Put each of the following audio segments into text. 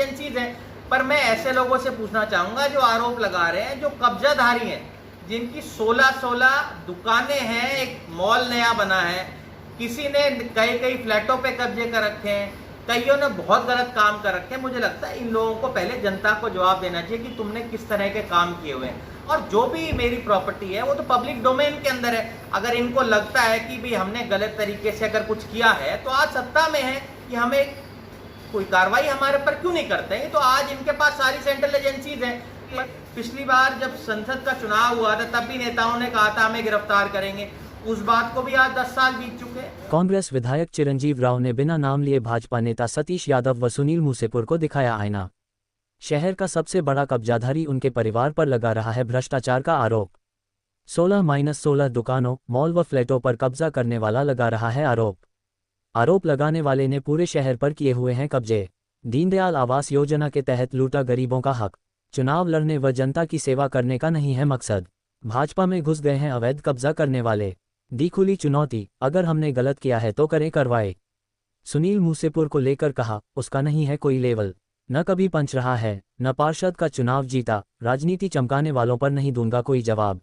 Agencies हैं। पर मैं ऐसे लोगों से पूछना चाहूंगा जो आरोप लगा रहे हैं, जो कब्जाधारी हैं, जिनकी 16 दुकानें हैं, एक मॉल नया बना है, किसी ने कई फ्लैटों पे कब्जे कर रखे हैं, कईयों ने बहुत गलत काम कर रखे हैं। मुझे लगता है इन लोगों को पहले जनता को जवाब देना चाहिए कि तुमने किस तरह के काम किए हुए हैं। और जो भी मेरी प्रॉपर्टी है वो तो पब्लिक डोमेन के अंदर है। अगर इनको लगता है कि भाई हमने गलत तरीके से अगर कुछ किया है तो आज सत्ता में है कि हमें कोई कार्रवाई हमारे पर क्यों नहीं करते हैं। तो आज इनके पास सारी सेंट्रल एजेंसीज हैं। पिछली बार जब संसद का चुनाव हुआ था तब भी नेताओं ने कहा था हमें गिरफ्तार करेंगे, उस बात को भी आज 10 साल बीत चुके हैं। कांग्रेस विधायक चिरंजीव राव ने बिना नाम लिए भाजपा नेता सतीश यादव व सुनील मूसेपुर को दिखाया आईना। शहर का सबसे बड़ा कब्जाधारी उनके परिवार पर लगा रहा है भ्रष्टाचार का आरोप। 16-16 दुकानों, मॉल व फ्लैटों पर कब्जा करने वाला लगा रहा है आरोप लगाने वाले ने पूरे शहर पर किए हुए हैं कब्जे। दीनदयाल आवास योजना के तहत लूटा गरीबों का हक। चुनाव लड़ने व जनता की सेवा करने का नहीं है मकसद। भाजपा में घुस गए हैं अवैध कब्जा करने वाले। दी खुली चुनौती, अगर हमने गलत किया है तो करें कार्रवाई। सुनील मूसेपुर को लेकर कहा, उसका नहीं है कोई लेवल, न कभी पंच रहा है, न पार्षद का चुनाव जीता, राजनीति चमकाने वालों पर नहीं दूंगा कोई जवाब।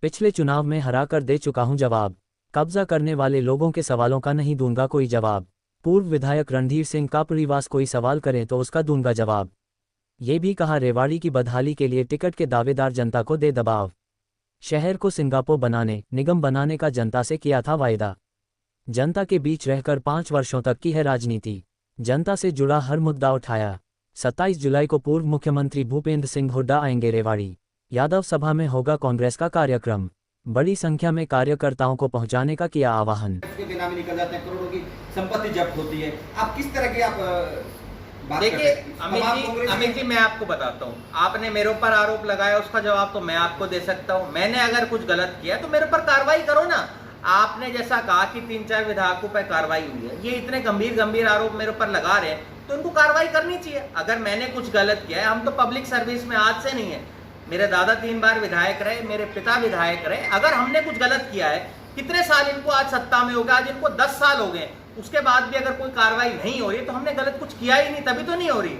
पिछले चुनाव में हरा कर दे चुका हूं जवाब। कब्जा करने वाले लोगों के सवालों का नहीं दूंगा कोई जवाब। पूर्व विधायक रणधीर सिंह का परिवास कोई सवाल करें तो उसका दूंगा जवाब। ये भी कहा रेवाड़ी की बदहाली के लिए टिकट के दावेदार जनता को दे दबाव। शहर को सिंगापुर बनाने, निगम बनाने का जनता से किया था वायदा। जनता के बीच रहकर 5 वर्षों तक की है राजनीति। जनता से जुड़ा हर मुद्दा उठाया। 27 जुलाई को पूर्व मुख्यमंत्री भूपेंद्र सिंह हुड्डा आएंगे रेवाड़ी। यादव सभा में होगा कांग्रेस का कार्यक्रम। बड़ी संख्या में कार्यकर्ताओं को पहुंचाने का किया आह्वान। बिना में निकल जाते हैं, करोड़ों की संपत्ति जब्त होती है। आप किस तरह की देखिए अमित जी मैं आपको बताता हूँ, आपने मेरे ऊपर आरोप लगाया, उसका जवाब तो मैं आपको दे सकता हूँ। मैंने अगर कुछ गलत किया तो मेरे ऊपर कार्रवाई करो ना। आपने जैसा कहा कि 3-4 विधायकों पर कार्रवाई हुई है, ये इतने गंभीर आरोप मेरे ऊपर लगा रहे हैं तो इनको कार्रवाई करनी चाहिए। अगर मैंने कुछ गलत किया है, हम तो पब्लिक सर्विस में आज से नहीं है, मेरे दादा 3 बार विधायक रहे, मेरे पिता विधायक रहे। अगर हमने कुछ गलत किया है, कितने साल इनको आज सत्ता में हो गया, आज इनको 10 साल हो गए, उसके बाद भी अगर कोई कार्रवाई नहीं हो रही तो हमने गलत कुछ किया ही नहीं, तभी तो नहीं हो रही।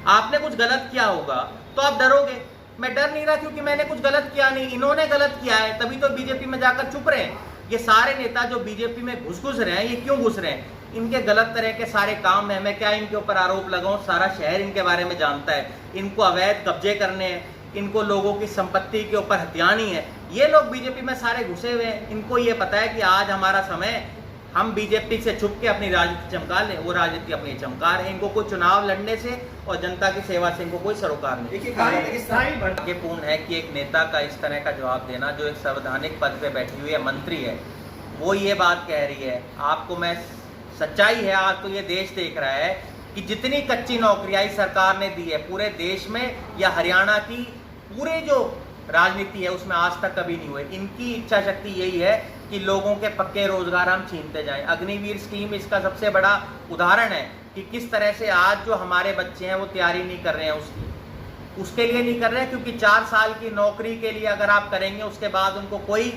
आपने कुछ गलत किया होगा तो आप डरोगे। मैं डर नहीं रहा क्योंकि मैंने कुछ गलत किया नहीं, इन्होंने गलत किया है तभी तो बीजेपी में जाकर चुप रहे हैं। ये सारे नेता जो बीजेपी में घुस रहे हैं, ये क्यों घुस रहे हैं? इनके गलत तरह के सारे काम है। मैं क्या इनके ऊपर आरोप लगाऊं? सारा शहर इनके बारे में जानता है। इनको अवैध कब्जे करने हैं, इनको लोगों की संपत्ति के ऊपर हथियानी है। ये लोग बीजेपी में सारे घुसे हुए हैं। इनको ये पता है कि आज हमारा समय, हम बीजेपी से छुप के अपनी राजनीति चमका लें, वो राजनीति अपनी चमका रहे हैं। इनको कोई चुनाव लड़ने से और जनता की सेवा से इनको कोई सरोकार नहीं। पूर्ण है कि एक नेता का इस तरह का जवाब देना, जो एक संवैधानिक पद पे बैठी हुई है, मंत्री है, वो ये बात कह रही है। आपको मैं सच्चाई है, आज तो ये देश देख रहा है कि जितनी कच्ची नौकरियां इस सरकार ने दी है पूरे देश में, या हरियाणा की पूरे जो राजनीति है उसमें आज तक कभी नहीं हुई। इनकी इच्छा शक्ति यही है कि लोगों के पक्के रोजगार हम छीनते जाएं। अग्निवीर स्कीम इसका सबसे बड़ा उदाहरण है कि किस तरह से आज जो हमारे बच्चे हैं वो तैयारी नहीं कर रहे हैं, उसके लिए नहीं कर रहे हैं क्योंकि 4 साल की नौकरी के लिए अगर आप करेंगे उसके बाद उनको कोई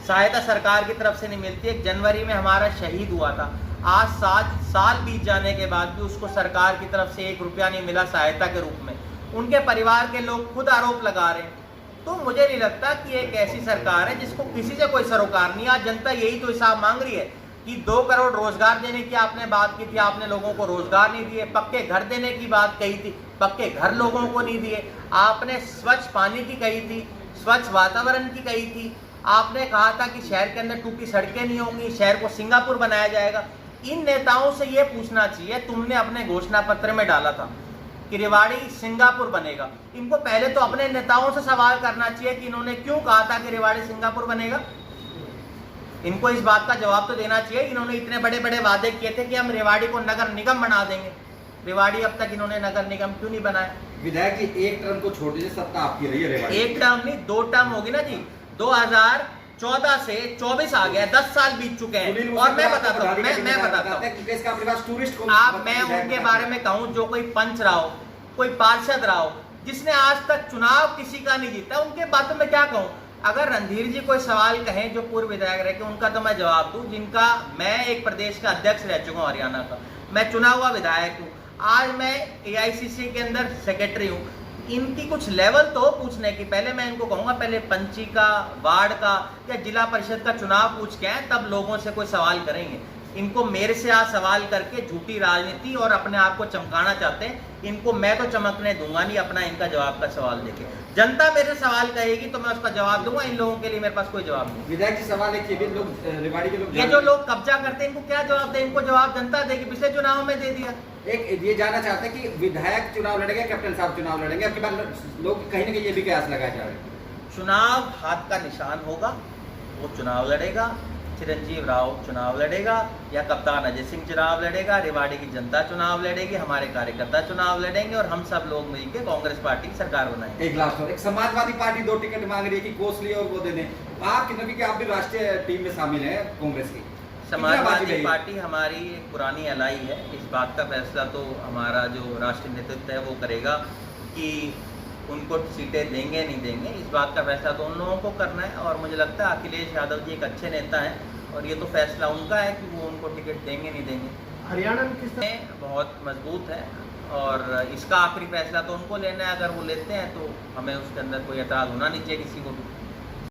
सहायता सरकार की तरफ से नहीं मिलती। 1 जनवरी में हमारा शहीद हुआ था, आज 7 साल बीत जाने के बाद भी उसको सरकार की तरफ से 1 रुपया नहीं मिला सहायता के रूप में। उनके परिवार के लोग खुद आरोप लगा रहे हैं। तो मुझे नहीं लगता कि एक ऐसी सरकार है जिसको किसी से कोई सरोकार नहीं। आज जनता यही तो हिसाब मांग रही है कि 2 करोड़ रोजगार देने की आपने बात की थी, आपने लोगों को रोजगार नहीं दिए। पक्के घर देने की बात कही थी, पक्के घर लोगों को नहीं दिए। आपने स्वच्छ पानी की कही थी, स्वच्छ वातावरण की कही थी। आपने कहा था कि शहर के अंदर टूटी सड़कें नहीं होंगी, शहर को सिंगापुर बनाया जाएगा। इन नेताओं से ये पूछना चाहिए, तुमने अपने घोषणा पत्र में डाला था कि रेवाड़ी सिंगापुर बनेगा। इनको पहले तो अपने नेताओं से सवाल करना चाहिए कि इन्होंने क्यों कहा था कि रेवाड़ी सिंगापुर बनेगा। इनको इस बात का जवाब तो देना चाहिए। इन्होंने इतने बड़े बड़े वादे किए थे कि हम रेवाड़ी को नगर निगम बना देंगे। रेवाड़ी अब तक इन्होंने नगर निगम क्यों नहीं बनाया? विधायक जी, 1 टर्म को छोड़ दीजिए, सत्ता आपकी रही है रेवाड़ी। 1 टर्म नहीं, 2 टर्म होगी ना जी। 2014 से 24 आ गया, 10 साल बीत चुके हैं। और मैं बताता हूँ, मैं बताता हूँ आप, मैं उनके बारे में कहूँ जो कोई पंच रहा हो, कोई पार्षद रहा हो, जिसने आज तक चुनाव किसी का नहीं जीता, उनके बातों में क्या कहूँ। अगर रणधीर जी कोई सवाल कहें जो पूर्व विधायक रहे, उनका तो मैं जवाब दूं, जिनका मैं एक प्रदेश का अध्यक्ष रह चुका हूँ हरियाणा का, मैं चुना हुआ विधायक हूँ। आज मैं AICC के अंदर सेक्रेटरी हूँ, इनकी कुछ लेवल तो पूछने की, पहले मैं इनको कहूँगा पहले पंची का, वार्ड का या जिला परिषद का चुनाव पूछ के आए, तब लोगों से कोई सवाल करेंगे। इनको मेरे से आज सवाल करके झूठी राजनीति और अपने आप को चमकाना चाहते हैं, इनको मैं तो चमकने दूंगा नहीं अपना इनका जवाब का सवाल देके। जनता मेरे सवाल कहेगी तो मैं उसका जवाब दूंगा, इन लोगों के लिए मेरे पास कोई जवाब नहीं। विधायक जी सवाल है कि ये लोग रेवाड़ी के लोग ये जो लोग कब्जा करते हैं इनको क्या जवाब दें? इनको जवाब जनता देगी, पिछले चुनाव में दे दिया। एक ये जानना चाहते हैं कि विधायक चुनाव लड़ेंगे, कैप्टन साहब चुनाव लड़ेंगे, आपके बाद लोग कहीं ना कहीं ये भी कयास लगाए जा रहे हैं। चुनाव हाथ का निशान होगा, वो चुनाव लड़ेगा, चिरंजीव राव चुनाव लड़ेगा या कप्तान अजय सिंह चुनाव लड़ेगा, रेवाड़ी की जनता चुनाव लड़ेगी, हमारे कार्यकर्ता चुनाव लड़ेंगे और हम सब लोग मिलकर कांग्रेस पार्टी की सरकार बनाएंगे। एक लास्ट और एक समाजवादी पार्टी 2 टिकट मांग रही है कि कोसली और वो दे दें। आप क्योंकि आप भी राष्ट्रीय टीम में शामिल हैं कांग्रेस की। समाजवादी पार्टी हमारी एक पुरानी एलाई है, इस बात का फैसला तो हमारा जो राष्ट्रीय नेतृत्व है वो करेगा कि उनको सीटें देंगे नहीं देंगे, इस बात का फैसला तो उन लोगों को करना है। और मुझे लगता है अखिलेश यादव जी एक अच्छे नेता हैं और ये तो फैसला उनका है कि वो उनको टिकट देंगे नहीं देंगे। हरियाणा में किस बहुत मजबूत है और इसका आखिरी फैसला तो उनको लेना है, अगर वो लेते हैं तो हमें उसके अंदर कोई एतराज़ होना नहीं चाहिए किसी को भी।